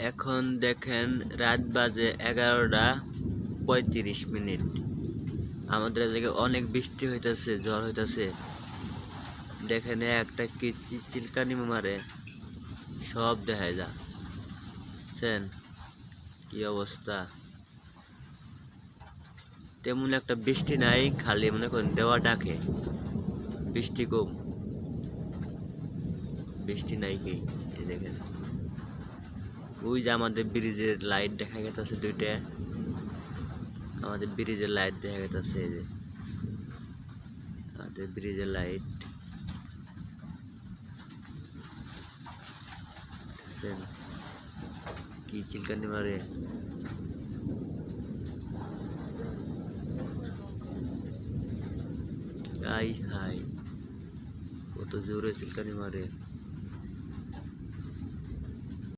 এখন দেখেন রাত বাজে 11:35। আমাদের এদিকে অনেক বৃষ্টি হইতাছে, ঝড় হইতাছে। দেখেন একটা কিচি চিলকানি মারে, সব দেখা যাচ্ছেন কি অবস্থা। তেমন একটা বৃষ্টি নাই, খালি মনে করেন দেওয়া ডাকে, বৃষ্টি কম, বৃষ্টি নাই কি। এই দেখেন ওই যে আমাদের ব্রিজের লাইট দেখা গেছে দুইটা, আমাদের ব্রিজের লাইট দেখা গেছে। এই যে আমাদের ব্রিজের লাইট কি চিলকানি মারে। হাই হাই, কত জোরে চিলকানি মারে।